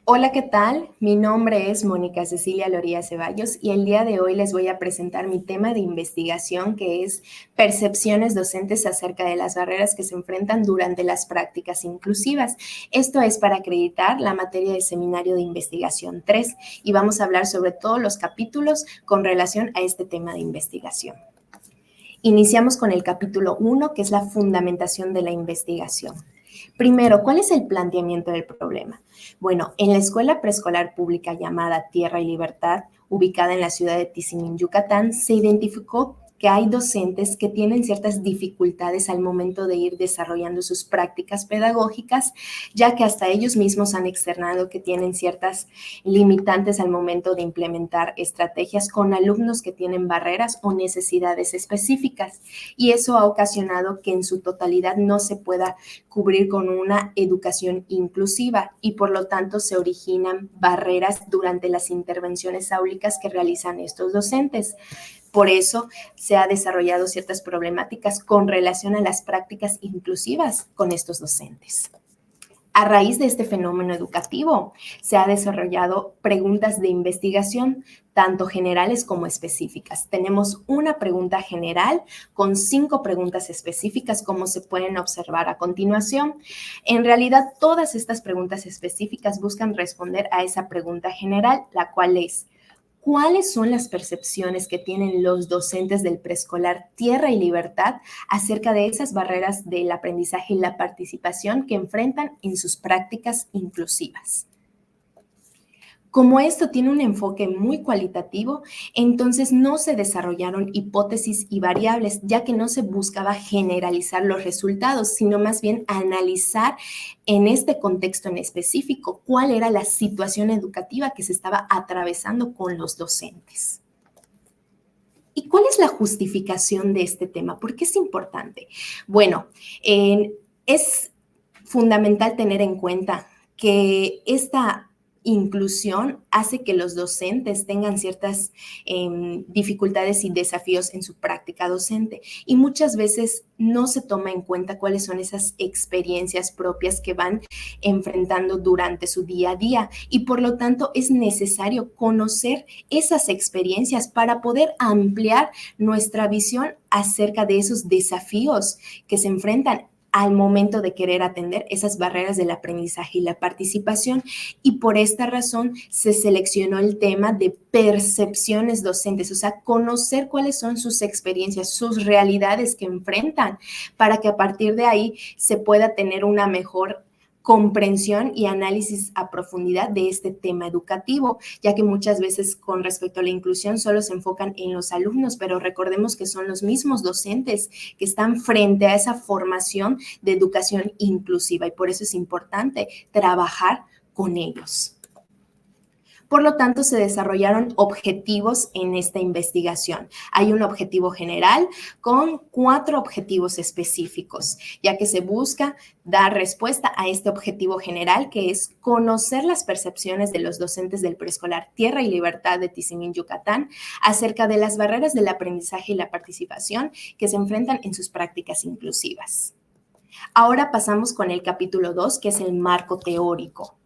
Hola, ¿qué tal? Mi nombre es Mónica Cecilia Loría Ceballos y el día de hoy les voy a presentar mi tema de investigación que es percepciones docentes acerca de las barreras que se enfrentan durante las prácticas inclusivas. Esto es para acreditar la materia de seminario de investigación 3 y vamos a hablar sobre todos los capítulos con relación a este tema de investigación. Iniciamos con el capítulo 1, que es la fundamentación de la investigación. Primero, ¿cuál es el planteamiento del problema? Bueno, en la escuela preescolar pública llamada Tierra y Libertad, ubicada en la ciudad de Tizimín, Yucatán, se identificó que hay docentes que tienen ciertas dificultades al momento de ir desarrollando sus prácticas pedagógicas, ya que hasta ellos mismos han externado que tienen ciertas limitantes al momento de implementar estrategias con alumnos que tienen barreras o necesidades específicas. Y eso ha ocasionado que en su totalidad no se pueda cubrir con una educación inclusiva y por lo tanto se originan barreras durante las intervenciones áulicas que realizan estos docentes. Por eso se ha desarrollado ciertas problemáticas con relación a las prácticas inclusivas con estos docentes. A raíz de este fenómeno educativo, se han desarrollado preguntas de investigación, tanto generales como específicas. Tenemos una pregunta general con 5 preguntas específicas, como se pueden observar a continuación. En realidad, todas estas preguntas específicas buscan responder a esa pregunta general, la cual es: ¿cuáles son las percepciones que tienen los docentes del preescolar Tierra y Libertad acerca de esas barreras del aprendizaje y la participación que enfrentan en sus prácticas inclusivas? Como esto tiene un enfoque muy cualitativo, entonces no se desarrollaron hipótesis y variables, ya que no se buscaba generalizar los resultados, sino más bien analizar en este contexto en específico cuál era la situación educativa que se estaba atravesando con los docentes. ¿Y cuál es la justificación de este tema? ¿Por qué es importante? Bueno, es fundamental tener en cuenta que esta inclusión hace que los docentes tengan ciertas dificultades y desafíos en su práctica docente y muchas veces no se toma en cuenta cuáles son esas experiencias propias que van enfrentando durante su día a día y por lo tanto es necesario conocer esas experiencias para poder ampliar nuestra visión acerca de esos desafíos que se enfrentan al momento de querer atender esas barreras del aprendizaje y la participación. Y por esta razón se seleccionó el tema de percepciones docentes, o sea, conocer cuáles son sus experiencias, sus realidades que enfrentan, para que a partir de ahí se pueda tener una mejor comprensión y análisis a profundidad de este tema educativo, ya que muchas veces con respecto a la inclusión solo se enfocan en los alumnos, pero recordemos que son los mismos docentes que están frente a esa formación de educación inclusiva y por eso es importante trabajar con ellos. Por lo tanto, se desarrollaron objetivos en esta investigación. Hay un objetivo general con 4 objetivos específicos, ya que se busca dar respuesta a este objetivo general, que es conocer las percepciones de los docentes del preescolar Tierra y Libertad de Tizimín, Yucatán, acerca de las barreras del aprendizaje y la participación que se enfrentan en sus prácticas inclusivas. Ahora pasamos con el capítulo 2, que es el marco teórico.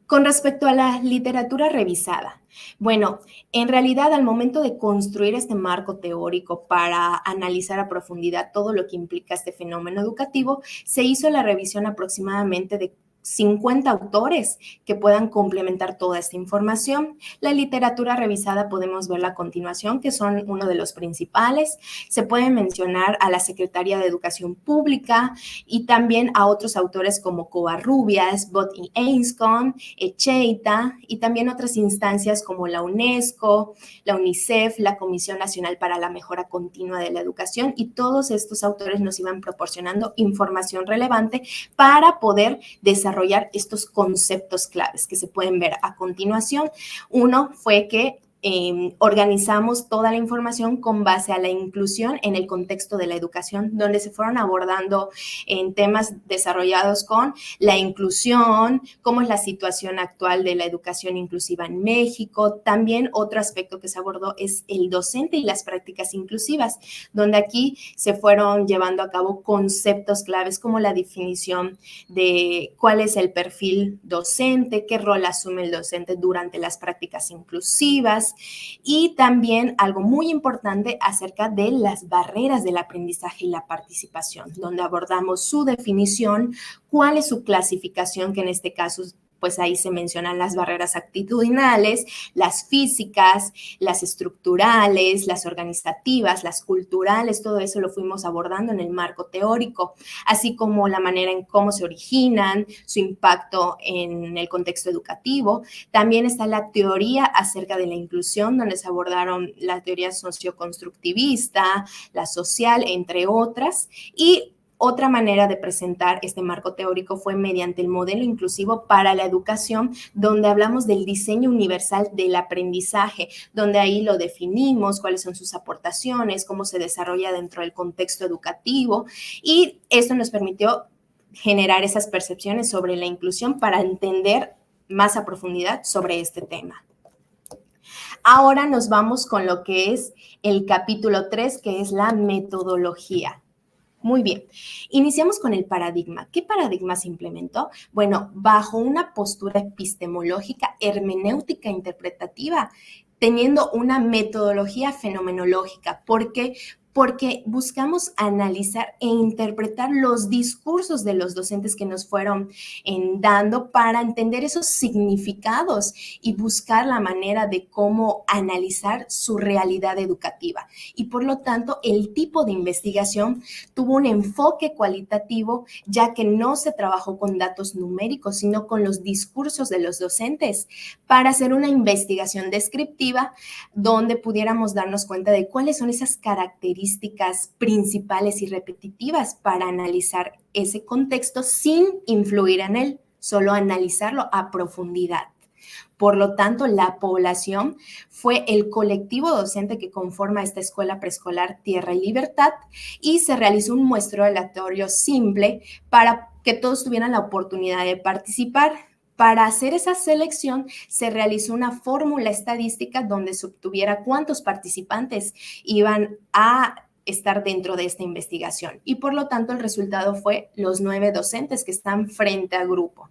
Con respecto a la literatura revisada, bueno, en realidad al momento de construir este marco teórico para analizar a profundidad todo lo que implica este fenómeno educativo, se hizo la revisión aproximadamente de 50 autores que puedan complementar toda esta información. La literatura revisada podemos verla a continuación, que son uno de los principales. Se puede mencionar a la Secretaría de Educación Pública y también a otros autores como Covarrubias, Bott y Anscombe, Echeita y también otras instancias como la UNESCO, la UNICEF, la Comisión Nacional para la Mejora Continua de la Educación, y todos estos autores nos iban proporcionando información relevante para poder desarrollar estos conceptos claves que se pueden ver a continuación. Uno fue que organizamos toda la información con base a la inclusión en el contexto de la educación, donde se fueron abordando en temas desarrollados con la inclusión, cómo es la situación actual de la educación inclusiva en México. También otro aspecto que se abordó es el docente y las prácticas inclusivas, donde aquí se fueron llevando a cabo conceptos claves como la definición de cuál es el perfil docente, qué rol asume el docente durante las prácticas inclusivas, y también algo muy importante acerca de las barreras del aprendizaje y la participación, donde abordamos su definición, cuál es su clasificación, que en este caso pues ahí se mencionan las barreras actitudinales, las físicas, las estructurales, las organizativas, las culturales, todo eso lo fuimos abordando en el marco teórico, así como la manera en cómo se originan, su impacto en el contexto educativo. También está la teoría acerca de la inclusión, donde se abordaron la teoría socioconstructivista, la social, entre otras, y otra manera de presentar este marco teórico fue mediante el modelo inclusivo para la educación, donde hablamos del diseño universal del aprendizaje, donde ahí lo definimos, cuáles son sus aportaciones, cómo se desarrolla dentro del contexto educativo, y esto nos permitió generar esas percepciones sobre la inclusión para entender más a profundidad sobre este tema. Ahora nos vamos con lo que es el capítulo 3, que es la metodología. Muy bien, iniciamos con el paradigma. ¿Qué paradigma se implementó? Bueno, bajo una postura epistemológica, hermenéutica, interpretativa, teniendo una metodología fenomenológica. ¿Por qué? Porque buscamos analizar e interpretar los discursos de los docentes que nos fueron dando para entender esos significados y buscar la manera de cómo analizar su realidad educativa. Y por lo tanto, el tipo de investigación tuvo un enfoque cualitativo, ya que no se trabajó con datos numéricos, sino con los discursos de los docentes para hacer una investigación descriptiva donde pudiéramos darnos cuenta de cuáles son esas características principales y repetitivas para analizar ese contexto sin influir en él, solo analizarlo a profundidad. Por lo tanto, la población fue el colectivo docente que conforma esta escuela preescolar Tierra y Libertad, y se realizó un muestreo aleatorio simple para que todos tuvieran la oportunidad de participar. Para hacer esa selección se realizó una fórmula estadística donde se obtuviera cuántos participantes iban a estar dentro de esta investigación, y por lo tanto el resultado fue los 9 docentes que están frente al grupo.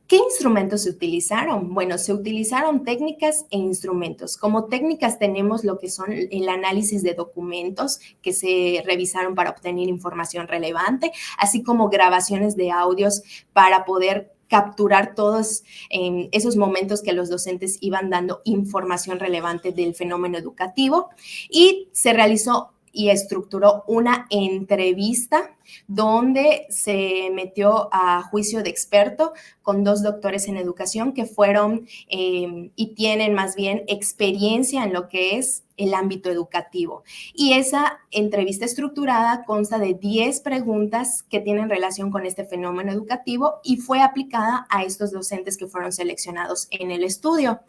¿Qué instrumentos se utilizaron? Bueno, se utilizaron técnicas e instrumentos. Como técnicas tenemos lo que son el análisis de documentos que se revisaron para obtener información relevante, así como grabaciones de audios para poder capturar todos esos momentos que los docentes iban dando información relevante del fenómeno educativo, y se realizó y estructuró una entrevista donde se metió a juicio de experto con 2 doctores en educación que fueron y tienen más bien experiencia en lo que es el ámbito educativo. Y esa entrevista estructurada consta de 10 preguntas que tienen relación con este fenómeno educativo y fue aplicada a estos docentes que fueron seleccionados en el estudio.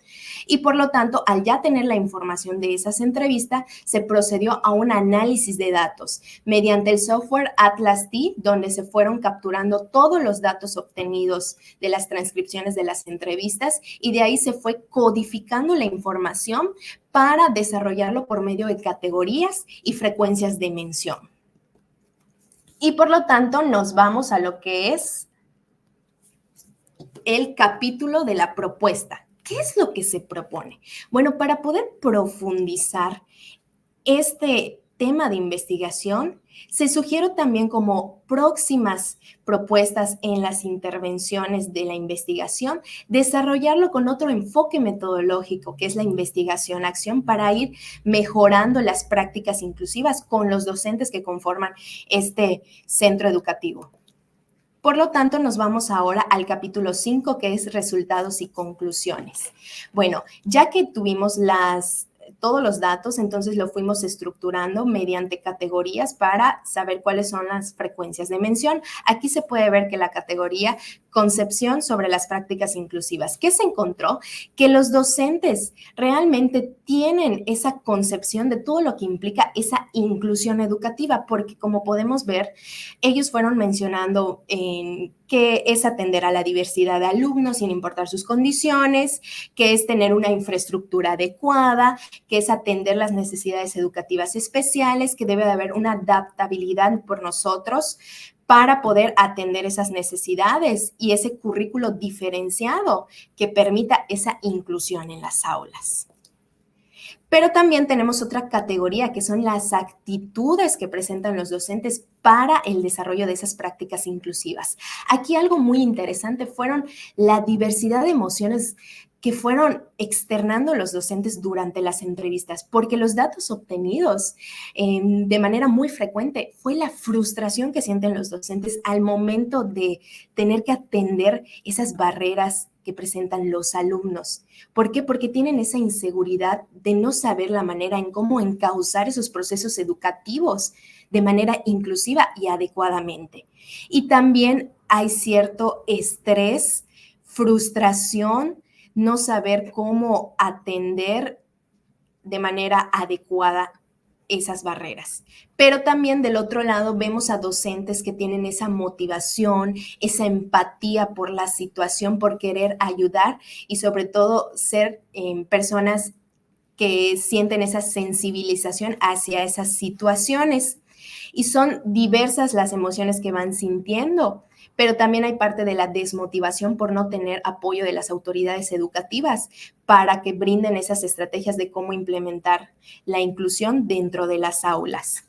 Y por lo tanto, al ya tener la información de esas entrevistas, se procedió a un análisis de datos mediante el software Atlas-T, donde se fueron capturando todos los datos obtenidos de las transcripciones de las entrevistas, y de ahí se fue codificando la información para desarrollarlo por medio de categorías y frecuencias de mención. Y por lo tanto nos vamos a lo que es el capítulo de la propuesta. ¿Qué es lo que se propone? Bueno, para poder profundizar este tema de investigación, se sugiere también como próximas propuestas en las intervenciones de la investigación, desarrollarlo con otro enfoque metodológico, que es la investigación-acción, para ir mejorando las prácticas inclusivas con los docentes que conforman este centro educativo. Por lo tanto, nos vamos ahora al capítulo 5, que es resultados y conclusiones. Bueno, ya que tuvimos todos los datos, entonces lo fuimos estructurando mediante categorías para saber cuáles son las frecuencias de mención. Aquí se puede ver que la categoría concepción sobre las prácticas inclusivas. ¿Qué se encontró? Que los docentes realmente tienen esa concepción de todo lo que implica esa inclusión educativa, porque como podemos ver, ellos fueron mencionando que es atender a la diversidad de alumnos sin importar sus condiciones, que es tener una infraestructura adecuada, que es atender las necesidades educativas especiales, que debe de haber una adaptabilidad por nosotros para poder atender esas necesidades y ese currículo diferenciado que permita esa inclusión en las aulas. Pero también tenemos otra categoría que son las actitudes que presentan los docentes para el desarrollo de esas prácticas inclusivas. Aquí algo muy interesante fueron la diversidad de emociones que fueron externando los docentes durante las entrevistas, porque los datos obtenidos de manera muy frecuente fue la frustración que sienten los docentes al momento de tener que atender esas barreras que presentan los alumnos. ¿Por qué? Porque tienen esa inseguridad de no saber la manera en cómo encauzar esos procesos educativos de manera inclusiva y adecuadamente. Y también hay cierto estrés, frustración, no saber cómo atender de manera adecuada esas barreras. Pero también del otro lado vemos a docentes que tienen esa motivación, esa empatía por la situación, por querer ayudar y sobre todo ser personas que sienten esa sensibilización hacia esas situaciones. Y son diversas las emociones que van sintiendo, pero también hay parte de la desmotivación por no tener apoyo de las autoridades educativas para que brinden esas estrategias de cómo implementar la inclusión dentro de las aulas.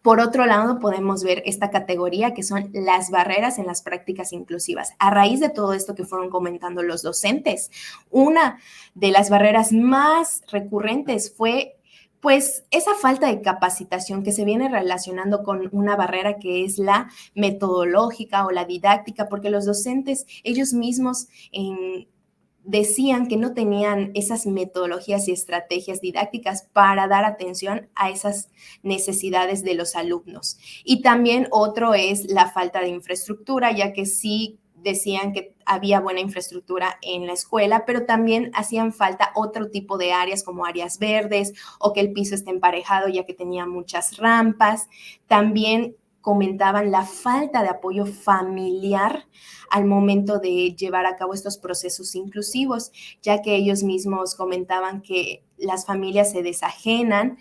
Por otro lado, podemos ver esta categoría que son las barreras en las prácticas inclusivas. A raíz de todo esto que fueron comentando los docentes, una de las barreras más recurrentes fue pues esa falta de capacitación que se viene relacionando con una barrera que es la metodológica o la didáctica, porque los docentes ellos mismos decían que no tenían esas metodologías y estrategias didácticas para dar atención a esas necesidades de los alumnos. Y también otro es la falta de infraestructura, ya que sí decían que había buena infraestructura en la escuela, pero también hacían falta otro tipo de áreas como áreas verdes o que el piso esté emparejado ya que tenía muchas rampas. También comentaban la falta de apoyo familiar al momento de llevar a cabo estos procesos inclusivos, ya que ellos mismos comentaban que las familias se desajenan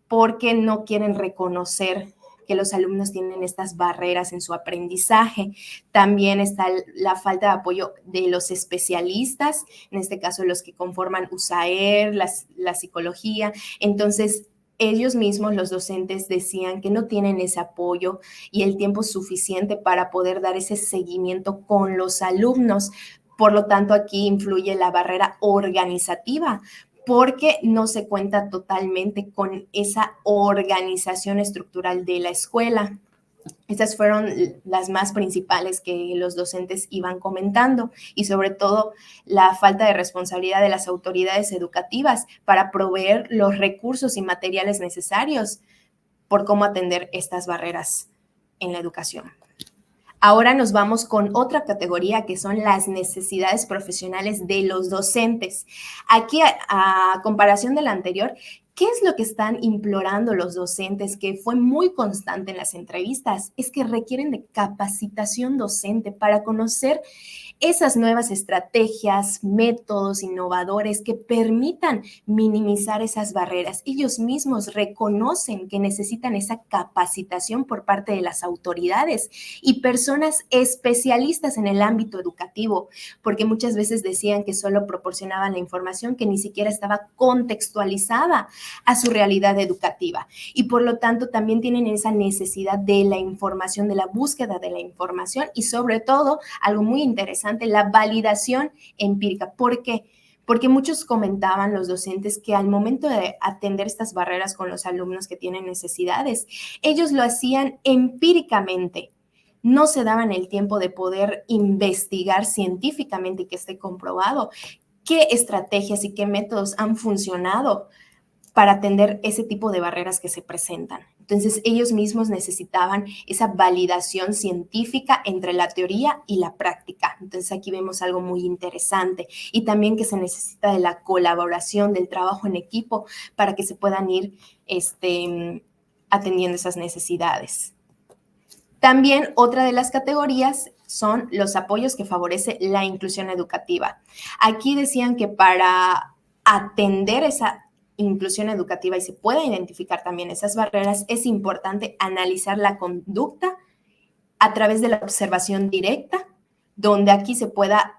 porque no quieren reconocer que los alumnos tienen estas barreras en su aprendizaje. También está la falta de apoyo de los especialistas, en este caso los que conforman USAER, la psicología. Entonces, ellos mismos, los docentes, decían que no tienen ese apoyo y el tiempo suficiente para poder dar ese seguimiento con los alumnos. Por lo tanto, aquí influye la barrera organizativa, porque no se cuenta totalmente con esa organización estructural de la escuela. Estas fueron las más principales que los docentes iban comentando y sobre todo la falta de responsabilidad de las autoridades educativas para proveer los recursos y materiales necesarios por cómo atender estas barreras en la educación. Ahora nos vamos con otra categoría que son las necesidades profesionales de los docentes. Aquí, a comparación de la anterior, ¿qué es lo que están implorando los docentes? Que fue muy constante en las entrevistas, es que requieren de capacitación docente para conocer esas nuevas estrategias, métodos innovadores que permitan minimizar esas barreras. Ellos mismos reconocen que necesitan esa capacitación por parte de las autoridades y personas especialistas en el ámbito educativo, porque muchas veces decían que solo proporcionaban la información que ni siquiera estaba contextualizada a su realidad educativa. Y por lo tanto también tienen esa necesidad de la información, de la búsqueda de la información y sobre todo, algo muy interesante, la validación empírica. ¿Por qué? Porque muchos comentaban los docentes que al momento de atender estas barreras con los alumnos que tienen necesidades, ellos lo hacían empíricamente. No se daban el tiempo de poder investigar científicamente y que esté comprobado qué estrategias y qué métodos han funcionado para atender ese tipo de barreras que se presentan. Entonces, ellos mismos necesitaban esa validación científica entre la teoría y la práctica. Entonces, aquí vemos algo muy interesante y también que se necesita de la colaboración, del trabajo en equipo para que se puedan ir atendiendo esas necesidades. También otra de las categorías son los apoyos que favorece la inclusión educativa. Aquí decían que para atender esa inclusión educativa y se pueda identificar también esas barreras, es importante analizar la conducta a través de la observación directa, donde aquí se pueda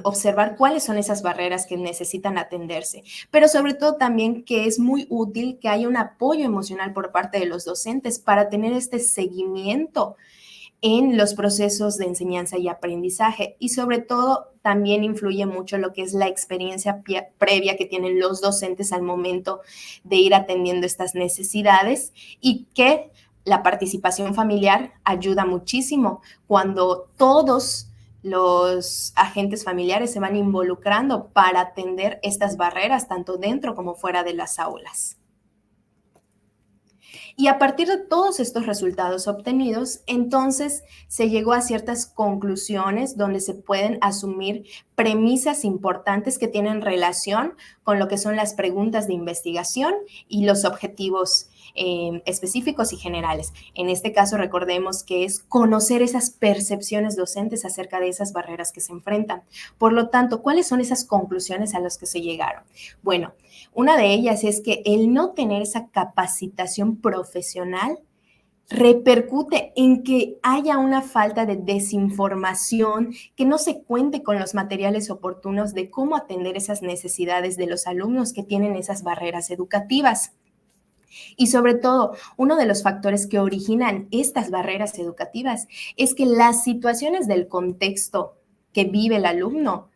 observar cuáles son esas barreras que necesitan atenderse, pero sobre todo también que es muy útil que haya un apoyo emocional por parte de los docentes para tener este seguimiento en los procesos de enseñanza y aprendizaje. Y sobre todo también influye mucho lo que es la experiencia previa que tienen los docentes al momento de ir atendiendo estas necesidades y que la participación familiar ayuda muchísimo cuando todos los agentes familiares se van involucrando para atender estas barreras tanto dentro como fuera de las aulas. Y a partir de todos estos resultados obtenidos, entonces se llegó a ciertas conclusiones donde se pueden asumir premisas importantes que tienen relación con lo que son las preguntas de investigación y los objetivos específicos y generales. En este caso, recordemos que es conocer esas percepciones docentes acerca de esas barreras que se enfrentan. Por lo tanto, ¿cuáles son esas conclusiones a las que se llegaron? Bueno, una de ellas es que el no tener esa capacitación profesional repercute en que haya una falta de desinformación, que no se cuente con los materiales oportunos de cómo atender esas necesidades de los alumnos que tienen esas barreras educativas. Y sobre todo, uno de los factores que originan estas barreras educativas es que las situaciones del contexto que vive el alumno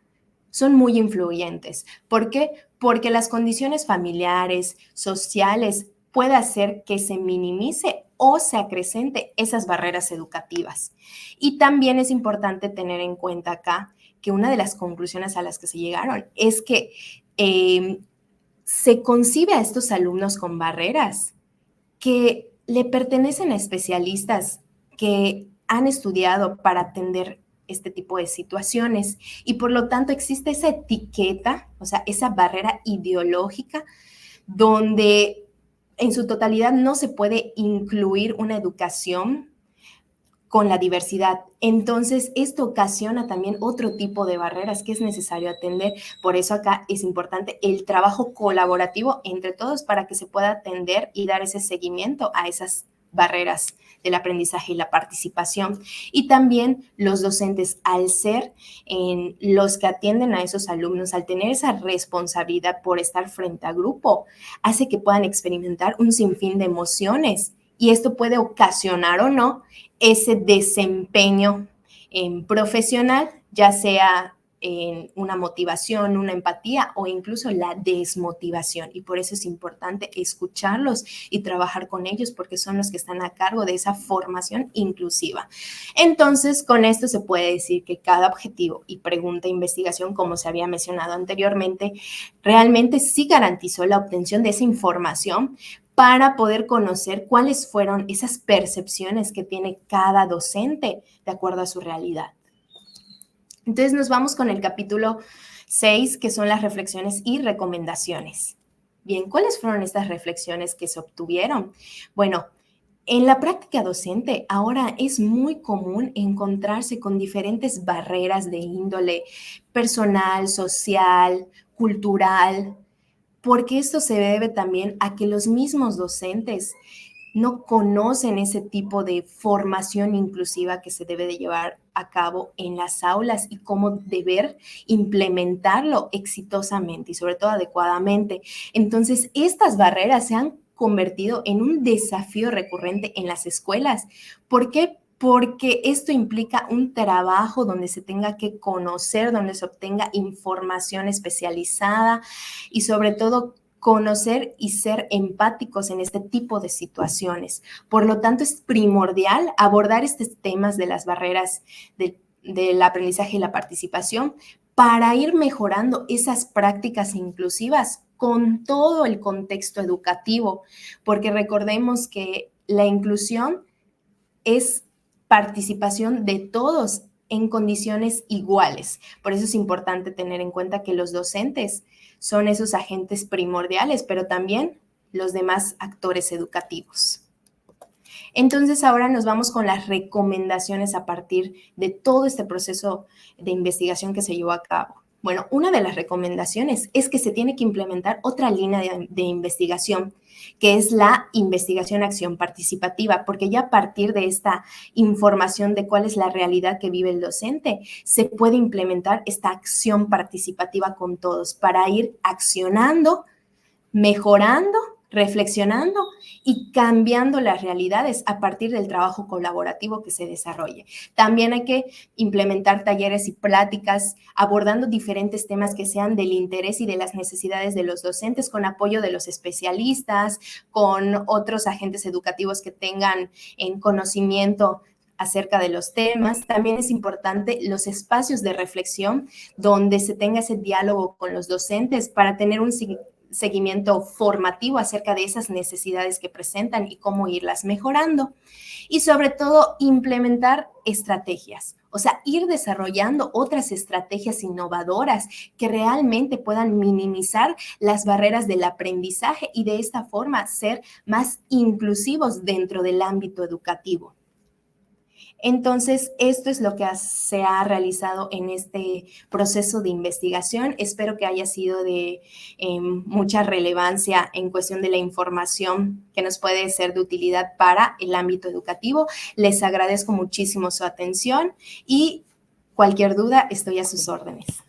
son muy influyentes. ¿Por qué? Porque las condiciones familiares, sociales, puede hacer que se minimice o se acrecente esas barreras educativas. Y también es importante tener en cuenta acá que una de las conclusiones a las que se llegaron es que se concibe a estos alumnos con barreras que le pertenecen a especialistas que han estudiado para atender este tipo de situaciones y por lo tanto existe esa etiqueta, o sea, esa barrera ideológica donde en su totalidad no se puede incluir una educación con la diversidad. Entonces, esto ocasiona también otro tipo de barreras que es necesario atender. Por eso acá es importante el trabajo colaborativo entre todos para que se pueda atender y dar ese seguimiento a esas barreras del aprendizaje y la participación. Y también los docentes, al ser los que atienden a esos alumnos, al tener esa responsabilidad por estar frente a grupo, hace que puedan experimentar un sinfín de emociones y esto puede ocasionar o no ese desempeño profesional, ya sea en una motivación, una empatía o incluso la desmotivación. Y por eso es importante escucharlos y trabajar con ellos porque son los que están a cargo de esa formación inclusiva. Entonces, con esto se puede decir que cada objetivo y pregunta e investigación, como se había mencionado anteriormente, realmente sí garantizó la obtención de esa información para poder conocer cuáles fueron esas percepciones que tiene cada docente de acuerdo a su realidad. Entonces nos vamos con el capítulo 6, que son las reflexiones y recomendaciones. Bien, ¿cuáles fueron estas reflexiones que se obtuvieron? Bueno, en la práctica docente ahora es muy común encontrarse con diferentes barreras de índole personal, social, cultural, porque esto se debe también a que los mismos docentes no conocen ese tipo de formación inclusiva que se debe de llevar a cabo en las aulas y cómo deber implementarlo exitosamente y sobre todo adecuadamente. Entonces, estas barreras se han convertido en un desafío recurrente en las escuelas. ¿Por qué? Porque esto implica un trabajo donde se tenga que conocer, donde se obtenga información especializada y sobre todo conocer y ser empáticos en este tipo de situaciones. Por lo tanto, es primordial abordar estos temas de las barreras del aprendizaje y la participación para ir mejorando esas prácticas inclusivas con todo el contexto educativo, porque recordemos que la inclusión es participación de todos en condiciones iguales. Por eso es importante tener en cuenta que los docentes son esos agentes primordiales, pero también los demás actores educativos. Entonces ahora nos vamos con las recomendaciones a partir de todo este proceso de investigación que se llevó a cabo. Bueno, una de las recomendaciones es que se tiene que implementar otra línea de investigación, que es la investigación-acción participativa, porque ya a partir de esta información de cuál es la realidad que vive el docente, se puede implementar esta acción participativa con todos para ir accionando, mejorando, reflexionando y cambiando las realidades a partir del trabajo colaborativo que se desarrolle. También hay que implementar talleres y pláticas abordando diferentes temas que sean del interés y de las necesidades de los docentes, con apoyo de los especialistas, con otros agentes educativos que tengan en conocimiento acerca de los temas. También es importante los espacios de reflexión donde se tenga ese diálogo con los docentes para tener un seguimiento formativo acerca de esas necesidades que presentan y cómo irlas mejorando. Y sobre todo, implementar estrategias, o sea, ir desarrollando otras estrategias innovadoras que realmente puedan minimizar las barreras del aprendizaje y de esta forma ser más inclusivos dentro del ámbito educativo. Entonces, esto es lo que se ha realizado en este proceso de investigación. Espero que haya sido de mucha relevancia en cuestión de la información que nos puede ser de utilidad para el ámbito educativo. Les agradezco muchísimo su atención y cualquier duda, estoy a sus órdenes.